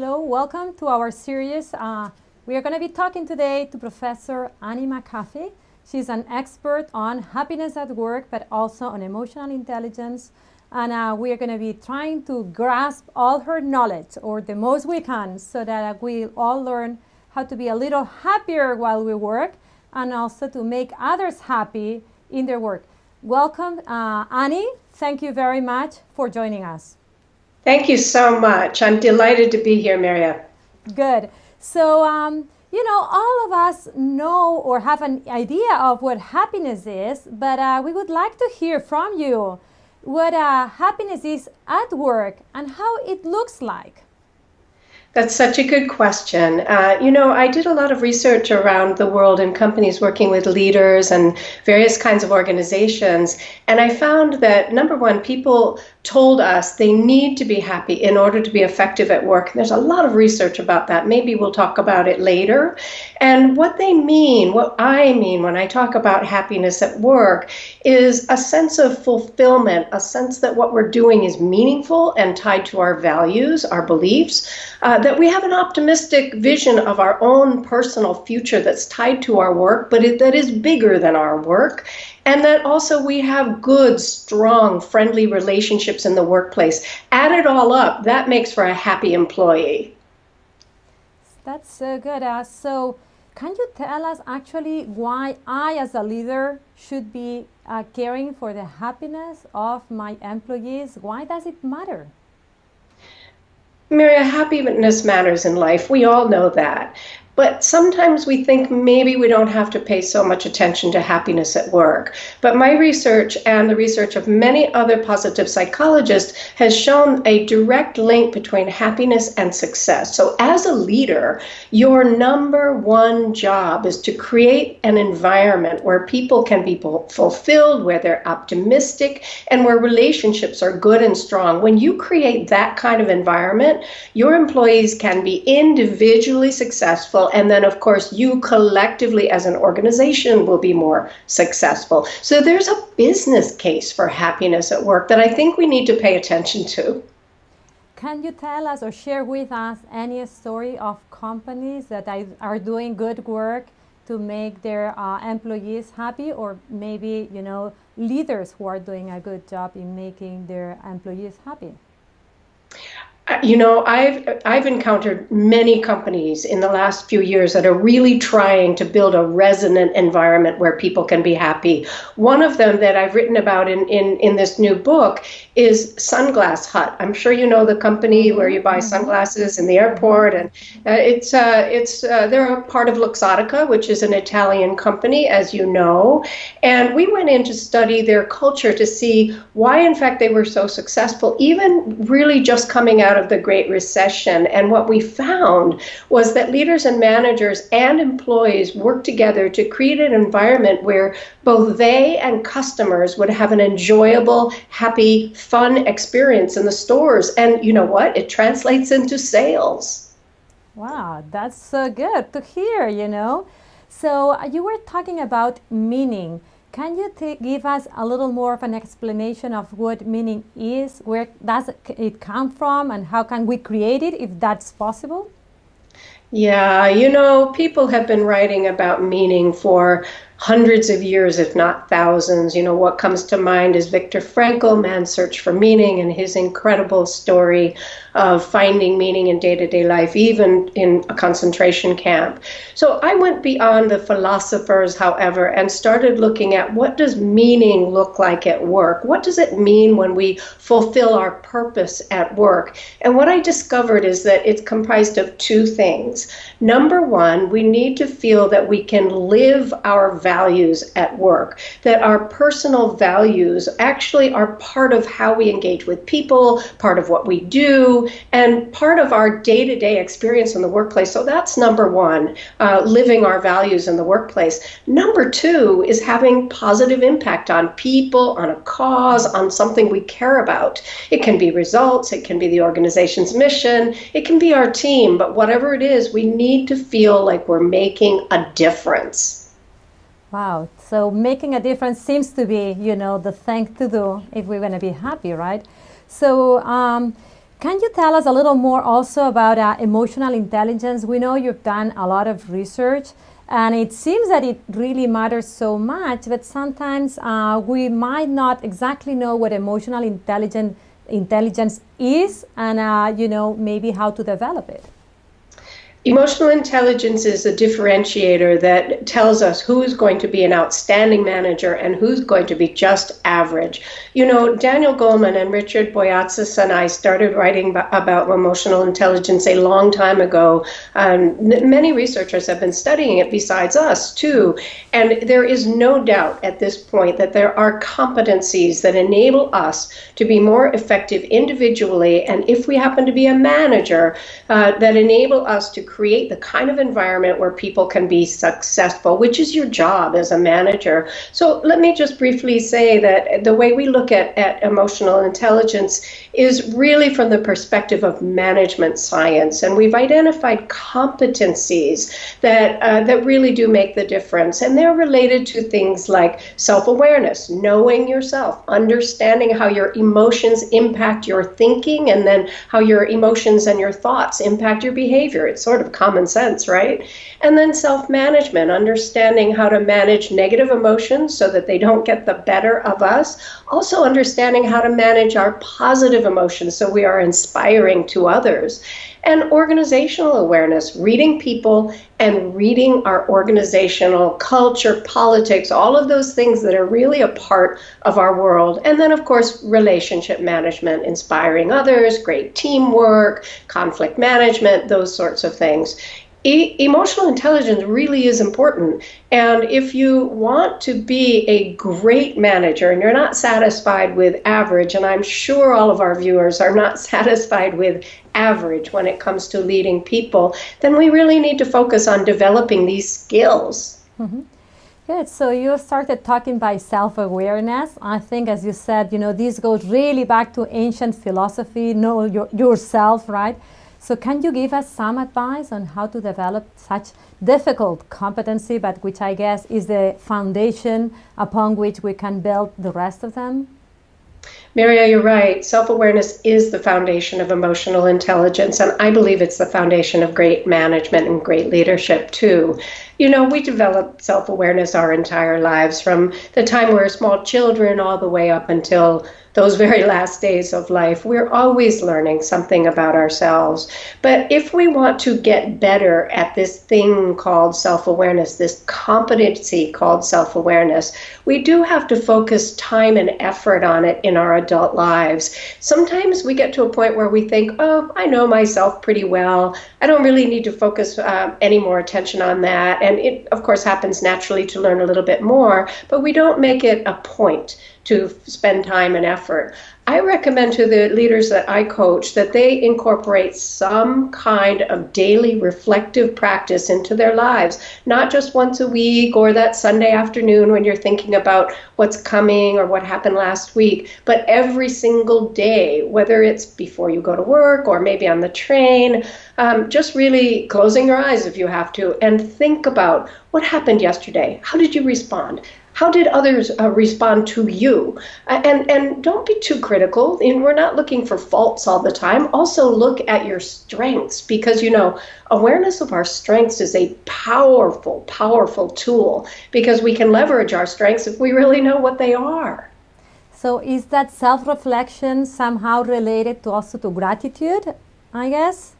So welcome to our series. We are going to be talking today to Professor Annie McKee. She's an expert on happiness at work, but also on emotional intelligence. And we are going to be trying to grasp all her knowledge, or the most we can, so that we all learn how to be a little happier while we work, and also to make others happy in their work. Welcome, Annie. Thank you very much for joining us. Thank you so much. I'm delighted to be here, Mireia. Good. So, all of us know or have an idea of what happiness is, but we would like to hear from you what happiness is at work and how it looks like. That's such a good question. I did a lot of research around the world in companies working with leaders and various kinds of organizations. And I found that, number one, people told us they need to be happy in order to be effective at work. There's a lot of research about that. Maybe we'll talk about it later. And what I mean when I talk about happiness at work is a sense of fulfillment, a sense that what we're doing is meaningful and tied to our values, our beliefs, that we have an optimistic vision of our own personal future that's tied to our work, but that is bigger than our work. And that also we have good, strong, friendly relationships in the workplace. Add it all up, that makes for a happy employee. That's so good. So can you tell us actually why I, as a leader, should be caring for the happiness of my employees? Why does it matter? Mireia, happiness matters in life. We all know that. But sometimes we think maybe we don't have to pay so much attention to happiness at work. But my research and the research of many other positive psychologists has shown a direct link between happiness and success. So as a leader, your number one job is to create an environment where people can be fulfilled, where they're optimistic, and where relationships are good and strong. When you create that kind of environment, your employees can be individually successful. And then, of course, you collectively as an organization will be more successful. So there's a business case for happiness at work that I think we need to pay attention to. Can you tell us or share with us any story of companies that are doing good work to make their employees happy, or maybe, leaders who are doing a good job in making their employees happy? I've encountered many companies in the last few years that are really trying to build a resonant environment where people can be happy. One of them that I've written about in this new book is Sunglass Hut. I'm sure you know the company where you buy sunglasses in the airport, and they're a part of Luxottica, which is an Italian company, as you know. And we went in to study their culture to see why, in fact, they were so successful, even really just coming out of the Great Recession. And what we found was that leaders and managers and employees worked together to create an environment where both they and customers would have an enjoyable, happy, fun experience in the stores. And you know what? It translates into sales. Wow, that's so good to hear, So you were talking about meaning. Can you give us a little more of an explanation of what meaning is? Where does it come from, and how can we create it, if that's possible? Yeah, people have been writing about meaning for hundreds of years, if not thousands. What comes to mind is Viktor Frankl, Man's Search for Meaning, and his incredible story of finding meaning in day-to-day life, even in a concentration camp. So I went beyond the philosophers, however, and started looking at what does meaning look like at work? What does it mean when we fulfill our purpose at work? And what I discovered is that it's comprised of two things. Number one, we need to feel that we can live our values at work, that our personal values actually are part of how we engage with people, part of what we do, and part of our day-to-day experience in the workplace. So that's number one, living our values in the workplace. Number two is having positive impact on people, on a cause, on something we care about. It can be results, it can be the organization's mission, it can be our team, but whatever it is, we need to feel like we're making a difference. Wow. So making a difference seems to be, the thing to do if we're going to be happy, right? So Can you tell us a little more also about emotional intelligence? We know you've done a lot of research, and it seems that it really matters so much, but sometimes we might not exactly know what emotional intelligence is and, maybe how to develop it. Emotional intelligence is a differentiator that tells us who is going to be an outstanding manager and who's going to be just average. Daniel Goleman and Richard Boyatzis and I started writing about emotional intelligence a long time ago. Many researchers have been studying it besides us, too. And there is no doubt at this point that there are competencies that enable us to be more effective individually, and if we happen to be a manager, that enable us to create the kind of environment where people can be successful, which is your job as a manager. So let me just briefly say that the way we look at emotional intelligence is really from the perspective of management science, and we've identified competencies that really do make the difference, and they're related to things like self-awareness, knowing yourself, understanding how your emotions impact your thinking, and then how your emotions and your thoughts impact your behavior. It's sort of common sense, right? And then self-management, understanding how to manage negative emotions so that they don't get the better of us. Also understanding how to manage our positive emotions so we are inspiring to others. And organizational awareness, reading people and reading our organizational culture, politics, all of those things that are really a part of our world. And then, of course, relationship management, inspiring others, great teamwork, conflict management, those sorts of things. Emotional intelligence really is important. And if you want to be a great manager and you're not satisfied with average, and I'm sure all of our viewers are not satisfied with average when it comes to leading people, then we really need to focus on developing these skills. Mm-hmm. Good. So you started talking by self-awareness. I think, as you said, this goes really back to ancient philosophy, know yourself, right? So can you give us some advice on how to develop such difficult competency, but which I guess is the foundation upon which we can build the rest of them? Mireia, you're right. Self-awareness is the foundation of emotional intelligence, and I believe it's the foundation of great management and great leadership, too. We develop self-awareness our entire lives, from the time we're small children all the way up until those very last days of life. We're always learning something about ourselves. But if we want to get better at this thing called self-awareness, this competency called self-awareness, we do have to focus time and effort on it in our adult lives. Sometimes we get to a point where we think, oh, I know myself pretty well. I don't really need to focus any more attention on that. And it, of course, happens naturally to learn a little bit more, but we don't make it a point to spend time and effort. I recommend to the leaders that I coach that they incorporate some kind of daily reflective practice into their lives, not just once a week or that Sunday afternoon when you're thinking about what's coming or what happened last week, but every single day, whether it's before you go to work or maybe on the train, just really closing your eyes if you have to and think about what happened yesterday. How did you respond? How did others respond to you? And don't be too critical. And we're not looking for faults all the time. Also look at your strengths, because, awareness of our strengths is a powerful, powerful tool, because we can leverage our strengths if we really know what they are. So is that self-reflection somehow related to also to gratitude, I guess?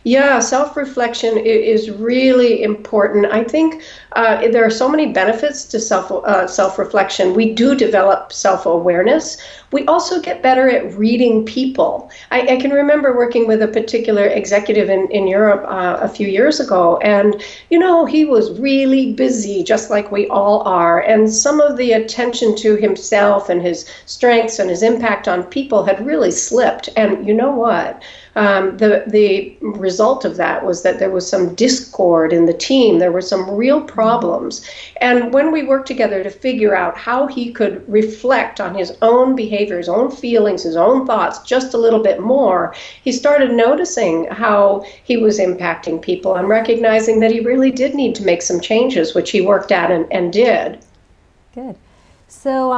Yeah, self-reflection is really important. I think there are so many benefits to self-reflection. We do develop self-awareness. We also get better at reading people. I can remember working with a particular executive in Europe a few years ago, and he was really busy, just like we all are, and some of the attention to himself and his strengths and his impact on people had really slipped. And you know what? The result of that was that there was some discord in the team. There were some real problems. And when we worked together to figure out how he could reflect on his own behavior, his own feelings, his own thoughts just a little bit more, he started noticing how he was impacting people and recognizing that he really did need to make some changes, which he worked at and did. Good. So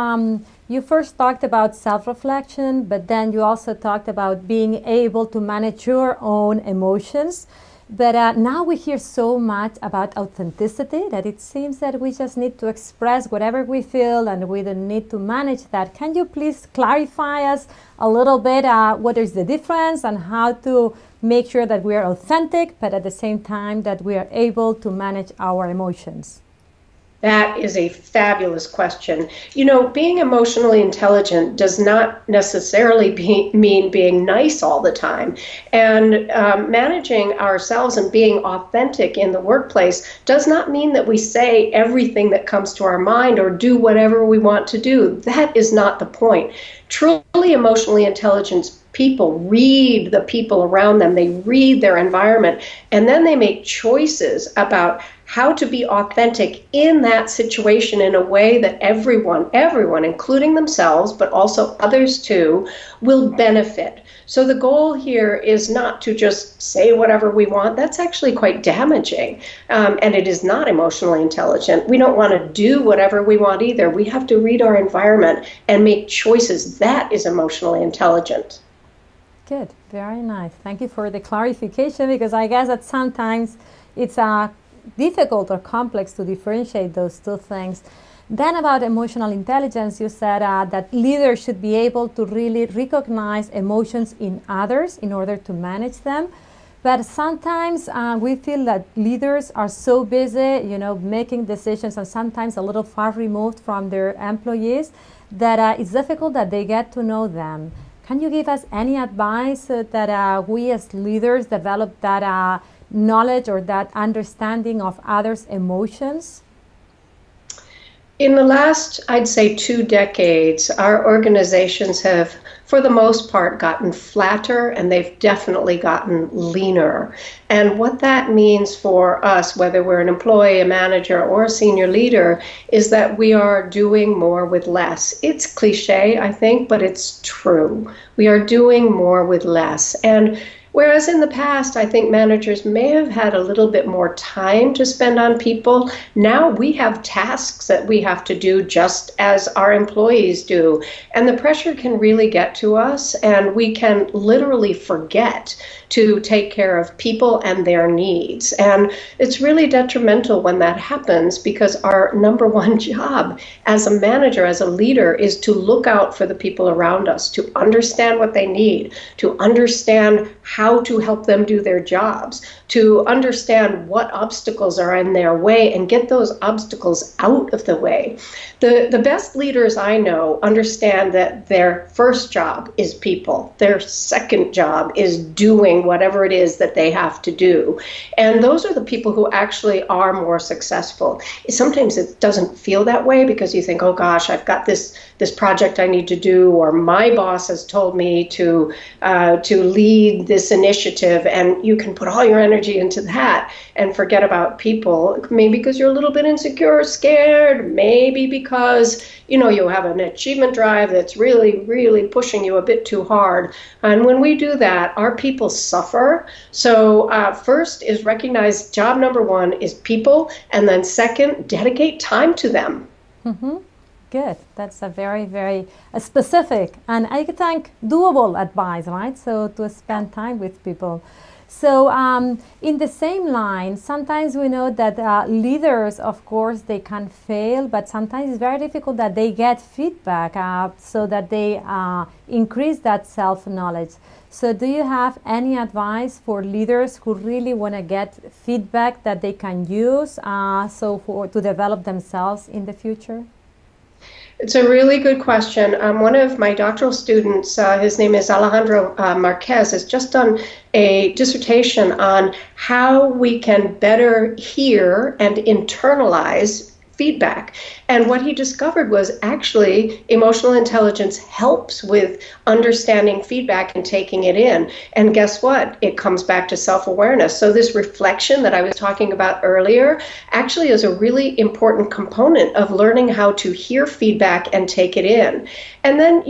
You first talked about self-reflection, but then you also talked about being able to manage your own emotions. But now we hear so much about authenticity that it seems that we just need to express whatever we feel and we don't need to manage that. Can you please clarify us a little bit what is the difference and how to make sure that we are authentic, but at the same time that we are able to manage our emotions? That is a fabulous question. You know, being emotionally intelligent does not necessarily mean being nice all the time. And managing ourselves and being authentic in the workplace does not mean that we say everything that comes to our mind or do whatever we want to do. That is not the point. Truly emotionally intelligent people read the people around them, they read their environment, and then they make choices about how to be authentic in that situation in a way that everyone, including themselves, but also others too, will benefit. So the goal here is not to just say whatever we want. That's actually quite damaging, and it is not emotionally intelligent. We don't want to do whatever we want either. We have to read our environment and make choices. That is emotionally intelligent. Good, very nice. Thank you for the clarification, because I guess that sometimes it's difficult or complex to differentiate those two things. Then about emotional intelligence, you said that leaders should be able to really recognize emotions in others in order to manage them. But sometimes we feel that leaders are so busy, making decisions and sometimes a little far removed from their employees that it's difficult that they get to know them. Can you give us any advice that we as leaders develop that knowledge or that understanding of others' emotions? In the last, I'd say 2 decades, our organizations have, for the most part, gotten flatter, and they've definitely gotten leaner. And what that means for us, whether we're an employee, a manager, or a senior leader, is that we are doing more with less. It's cliche, I think, but it's true. We are doing more with less. And whereas in the past, I think managers may have had a little bit more time to spend on people, now we have tasks that we have to do just as our employees do. And the pressure can really get to us, and we can literally forget to take care of people and their needs. And it's really detrimental when that happens, because our number one job as a manager, as a leader, is to look out for the people around us, to understand what they need, to understand how to help them do their jobs, to understand what obstacles are in their way and get those obstacles out of the way. The best leaders I know understand that their first job is people. Their second job is doing whatever it is that they have to do. And those are the people who actually are more successful. Sometimes it doesn't feel that way because you think, oh gosh, I've got this project I need to do, or my boss has told me to lead this initiative, and you can put all your energy into that and forget about people, maybe because you're a little bit insecure or scared, maybe because you have an achievement drive that's really, really pushing you a bit too hard. And when we do that, our people suffer. So first is recognize job number one is people, and then second, dedicate time to them. Mm-hmm. Good. That's a very, very specific and I think doable advice, right? So to spend time with people. So in the same line, sometimes we know that leaders, of course, they can fail, but sometimes it's very difficult that they get feedback so that they increase that self-knowledge. So do you have any advice for leaders who really want to get feedback that they can use to develop themselves in the future? It's a really good question. One of my doctoral students, his name is Alejandro Marquez, has just done a dissertation on how we can better hear and internalize feedback. And what he discovered was actually emotional intelligence helps with understanding feedback and taking it in. And guess what? It comes back to self-awareness. So this reflection that I was talking about earlier actually is a really important component of learning how to hear feedback and take it in. And then,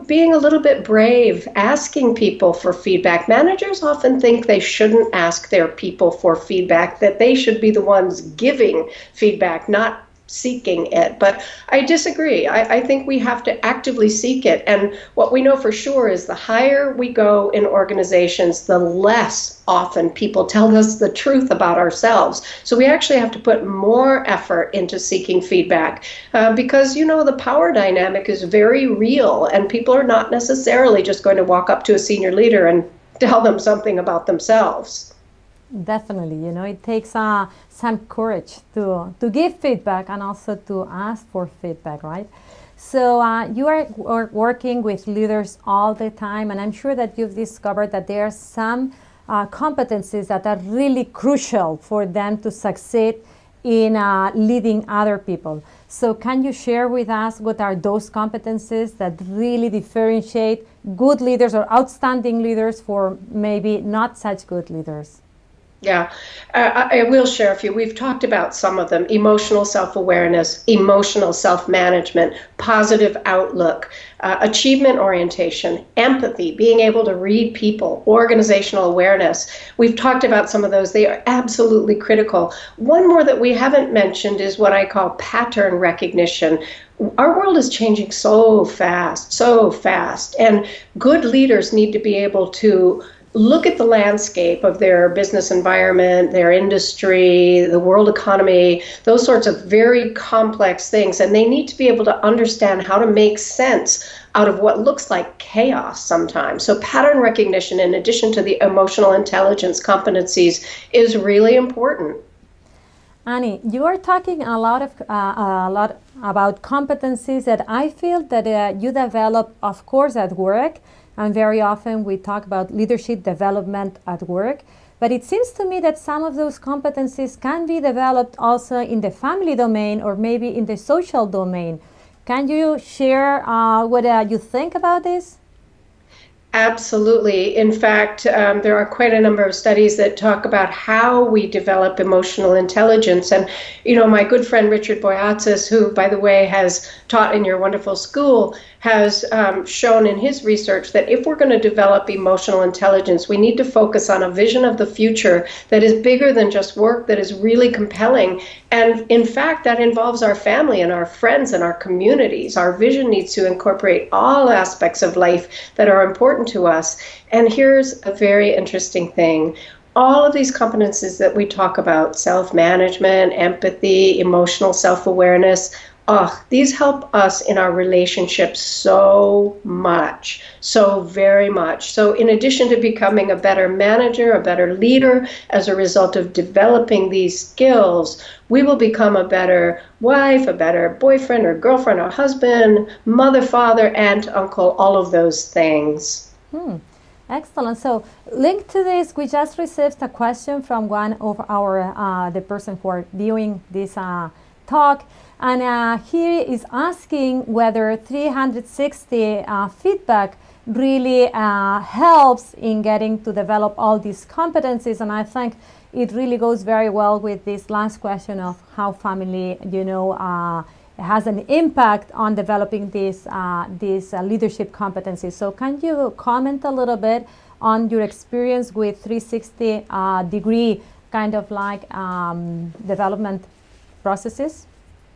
being a little bit brave, asking people for feedback. Managers often think they shouldn't ask their people for feedback, that they should be the ones giving feedback, not seeking it. But I disagree. I think we have to actively seek it. And what we know for sure is the higher we go in organizations, the less often people tell us the truth about ourselves. So we actually have to put more effort into seeking feedback because, the power dynamic is very real, and people are not necessarily just going to walk up to a senior leader and tell them something about themselves. Definitely, it takes some courage to give feedback and also to ask for feedback, right? So you are working with leaders all the time, and I'm sure that you've discovered that there are some competencies that are really crucial for them to succeed in leading other people. So can you share with us what are those competencies that really differentiate good leaders or outstanding leaders for maybe not such good leaders? Yeah, I will share a few. We've talked about some of them: emotional self-awareness, emotional self-management, positive outlook, achievement orientation, empathy, being able to read people, organizational awareness. We've talked about some of those. They are absolutely critical. One more that we haven't mentioned is what I call pattern recognition. Our world is changing so fast, and good leaders need to be able to look at the landscape of their business environment, their industry, the world economy, those sorts of very complex things. And they need to be able to understand how to make sense out of what looks like chaos sometimes. So pattern recognition, in addition to the emotional intelligence competencies, is really important. Annie, you are talking a lot about competencies that I feel that you develop, of course, at work. And very often we talk about leadership development at work. But it seems to me that some of those competencies can be developed also in the family domain or maybe in the social domain. Can you share what you think about this? Absolutely. In fact, there are quite a number of studies that talk about how we develop emotional intelligence. And, my good friend Richard Boyatzis, who, by the way, has taught in your wonderful school, has shown in his research that if we're going to develop emotional intelligence, we need to focus on a vision of the future that is bigger than just work, that is really compelling. And in fact, that involves our family and our friends and our communities. Our vision needs to incorporate all aspects of life that are important to us. And here's a very interesting thing. All of these competencies that we talk about, self-management, empathy, emotional self-awareness, these help us in our relationships so much, so very much. So in addition to becoming a better manager, a better leader, as a result of developing these skills, we will become a better wife, a better boyfriend or girlfriend or husband, mother, father, aunt, uncle, all of those things. Excellent. So linked to this, we just received a question from one of our, the person who are viewing this talk. And he is asking whether 360 feedback really helps in getting to develop all these competencies. And I think it really goes very well with this last question of how family, has an impact on developing these leadership competencies. So can you comment a little bit on your experience with 360 degree kind of like development processes?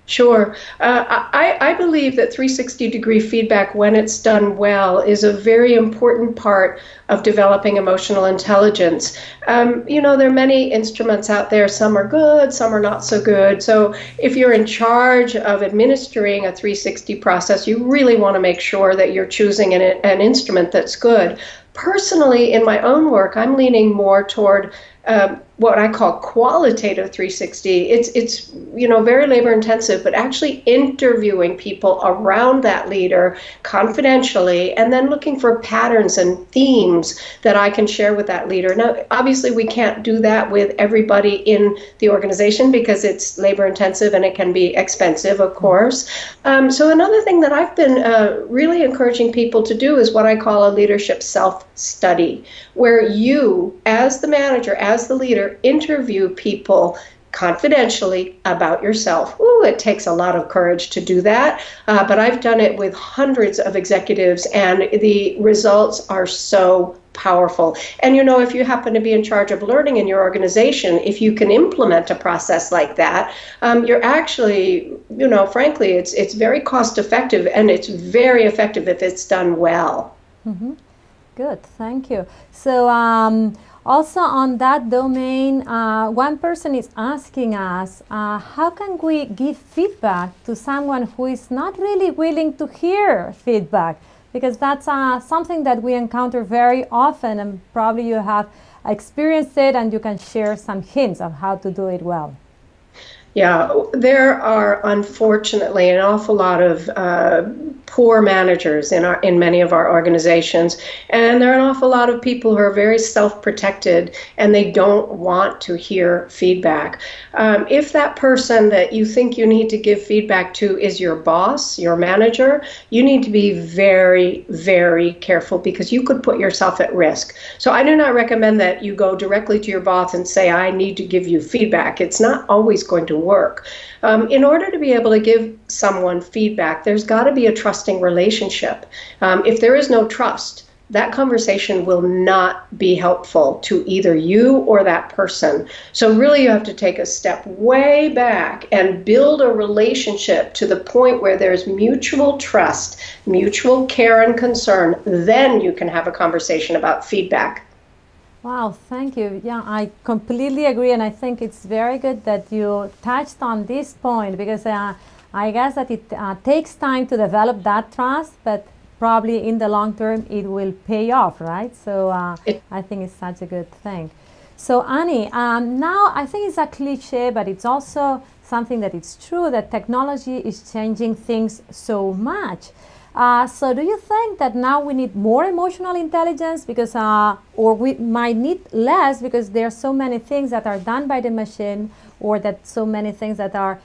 Sure. I believe that 360-degree feedback, when it's done well, is a very important part of developing emotional intelligence. There are many instruments out there. Some are good, some are not so good. So if you're in charge of administering a 360 process, you really want to make sure that you're choosing an instrument that's good. Personally, in my own work, I'm leaning more toward what I call qualitative 360. It's very labor intensive, but actually interviewing people around that leader confidentially, and then looking for patterns and themes that I can share with that leader. Now, obviously, we can't do that with everybody in the organization because it's labor intensive and it can be expensive, of course. So another thing that I've been really encouraging people to do is what I call a leadership self-study, where you, as the manager, as the leader, interview people confidentially about yourself. It takes a lot of courage to do that, but I've done it with hundreds of executives, and the results are so powerful. And if you happen to be in charge of learning in your organization, if you can implement a process like that, you're actually, frankly, it's very cost effective, and it's very effective if it's done well. Mm-hmm. Good, thank you. So also on that domain, one person is asking us, how can we give feedback to someone who is not really willing to hear feedback? Because that's something that we encounter very often, and probably you have experienced it, and you can share some hints of how to do it well. Yeah, there are unfortunately an awful lot of poor managers in many of our organizations, and there are an awful lot of people who are very self-protected and they don't want to hear feedback. If that person that you think you need to give feedback to is your boss, your manager, you need to be very, very careful, because you could put yourself at risk. So I do not recommend that you go directly to your boss and say, I need to give you feedback. It's not always going to work. In order to be able to give someone feedback, there's got to be a trusting relationship. If there is no trust, that conversation will not be helpful to either you or that person. So really you have to take a step way back and build a relationship to the point where there's mutual trust, mutual care and concern. Then you can have a conversation about feedback. Wow, thank you. Yeah, I completely agree, and I think it's very good that you touched on this point, because I guess that it takes time to develop that trust, but probably in the long term it will pay off, right? So I think it's such a good thing. So Annie, now I think it's a cliche, but it's also something that it's true, that technology is changing things so much. So do you think that now we need more emotional intelligence, because, or we might need less, because there are so many things that are done by the machine, or that so many things that are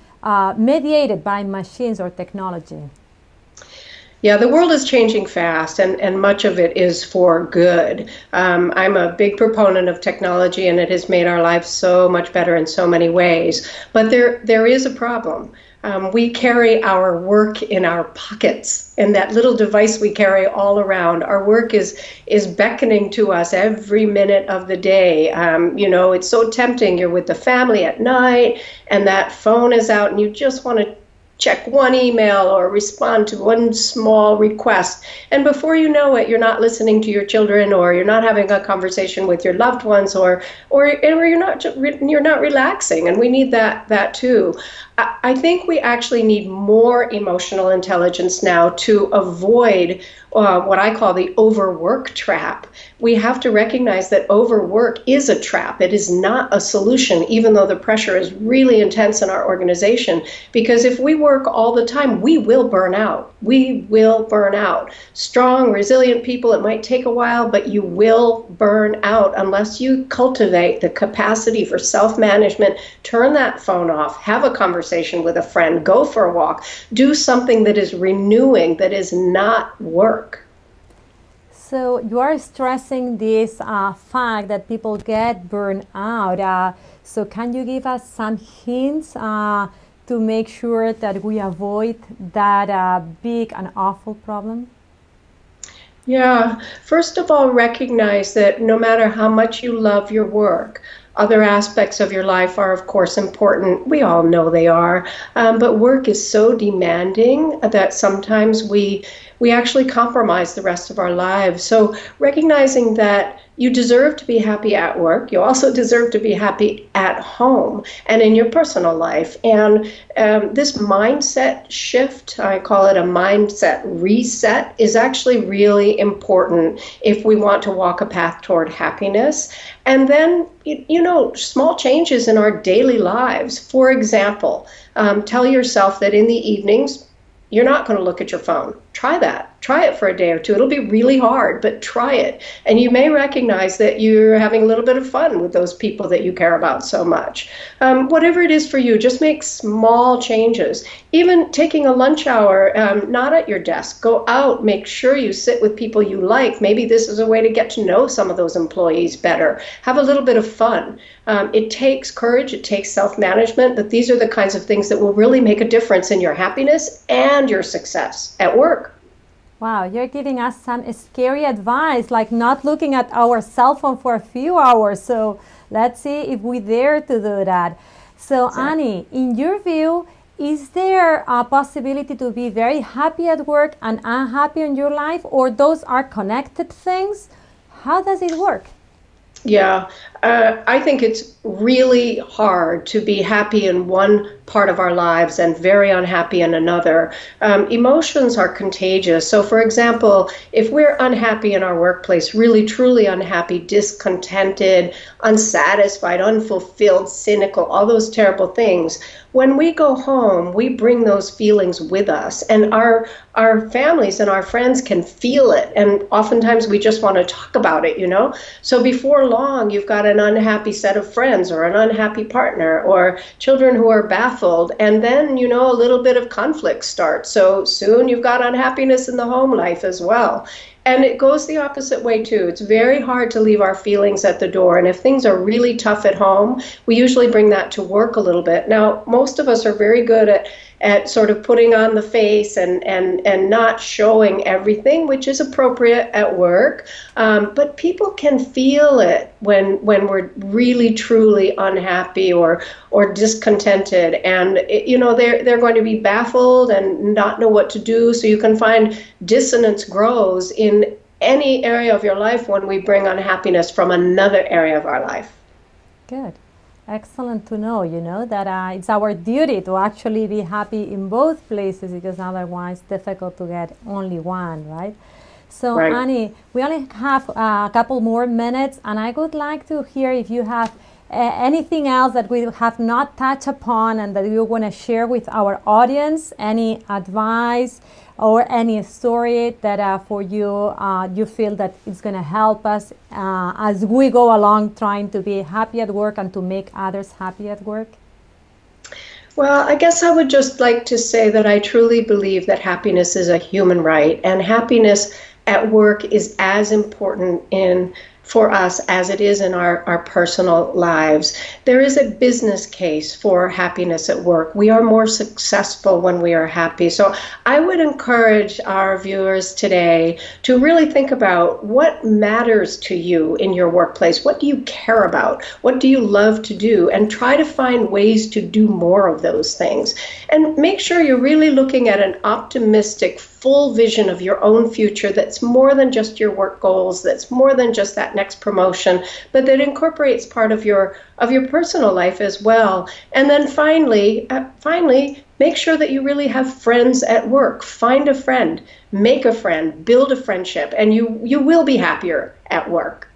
mediated by machines or technology? Yeah, the world is changing fast, and much of it is for good. I'm a big proponent of technology, and it has made our lives so much better in so many ways. But there is a problem. We carry our work in our pockets, and that little device we carry all around. Our work is beckoning to us every minute of the day. It's so tempting. You're with the family at night, and that phone is out, and you just want to check one email or respond to one small request. And before you know it, you're not listening to your children, or you're not having a conversation with your loved ones, or you're not relaxing. And we need that too. I think we actually need more emotional intelligence now to avoid what I call the overwork trap. We have to recognize that overwork is a trap. It is not a solution, even though the pressure is really intense in our organization. Because if we work all the time, we will burn out. We will burn out. Strong, resilient people, it might take a while, but you will burn out unless you cultivate the capacity for self-management. Turn that phone off, have a conversation with a friend, go for a walk, do something that is renewing, that is not work. So you are stressing this fact that people get burned out. So can you give us some hints to make sure that we avoid that big and awful problem? Yeah, first of all, recognize that no matter how much you love your work, other aspects of your life are, of course, important. We all know they are. But work is so demanding that sometimes we actually compromise the rest of our lives. So recognizing that you deserve to be happy at work, you also deserve to be happy at home and in your personal life. And this mindset shift, I call it a mindset reset, is actually really important if we want to walk a path toward happiness. And then, small changes in our daily lives. For example, tell yourself that in the evenings, you're not going to look at your phone. Try that. Try it for a day or two. It'll be really hard, but try it. And you may recognize that you're having a little bit of fun with those people that you care about so much. Whatever it is for you, just make small changes. Even taking a lunch hour, not at your desk. Go out, make sure you sit with people you like. Maybe this is a way to get to know some of those employees better. Have a little bit of fun. It takes courage, it takes self-management, but these are the kinds of things that will really make a difference in your happiness and your success at work. Wow, you're giving us some scary advice, like not looking at our cell phone for a few hours. So let's see if we dare to do that. So Annie, in your view, is there a possibility to be very happy at work and unhappy in your life, or those are connected things? How does it work? Yeah, I think it's really hard to be happy in one part of our lives and very unhappy in another. Emotions are contagious. So, for example, if we're unhappy in our workplace, really truly unhappy, discontented, unsatisfied, unfulfilled, cynical, all those terrible things, when we go home, we bring those feelings with us, and our families and our friends can feel it, and oftentimes we just want to talk about it, So before long, you've got an unhappy set of friends or an unhappy partner or children who are baffled, and then, a little bit of conflict starts. So soon you've got unhappiness in the home life as well. And it goes the opposite way, too. It's very hard to leave our feelings at the door. And if things are really tough at home, we usually bring that to work a little bit. Now, most of us are very good at sort of putting on the face and not showing everything, which is appropriate at work. But people can feel it when we're really, truly unhappy or discontented. And, they're going to be baffled and not know what to do. So you can find dissonance grows in any area of your life when we bring unhappiness from another area of our life. Good. Excellent to know, that it's our duty to actually be happy in both places, because otherwise it's difficult to get only one, right? So, right. Annie, we only have a couple more minutes, and I would like to hear if you have anything else that we have not touched upon and that you want to share with our audience, any advice or any story that for you, you feel that it's going to help us as we go along trying to be happy at work and to make others happy at work? Well, I guess I would just like to say that I truly believe that happiness is a human right, and happiness at work is as important for us as it is in our personal lives. There is a business case for happiness at work. We are more successful when we are happy. So I would encourage our viewers today to really think about what matters to you in your workplace. What do you care about? What do you love to do? And try to find ways to do more of those things. And make sure you're really looking at an optimistic, full vision of your own future that's more than just your work goals, that's more than just that next promotion, but that incorporates part of your personal life as well. And then finally, make sure that you really have friends at work. Find a friend, make a friend, build a friendship, and you will be happier at work.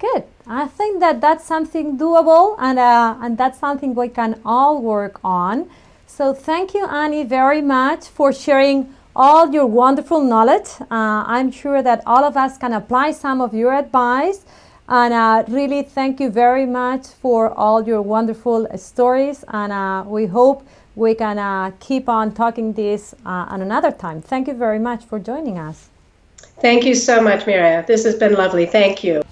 Good. I think that's something doable, and that's something we can all work on. So thank you, Annie, very much for sharing all your wonderful knowledge. I'm sure that all of us can apply some of your advice. And really thank you very much for all your wonderful stories. And we hope we can keep on talking this at another time. Thank you very much for joining us. Thank you so much, Mireia. This has been lovely. Thank you.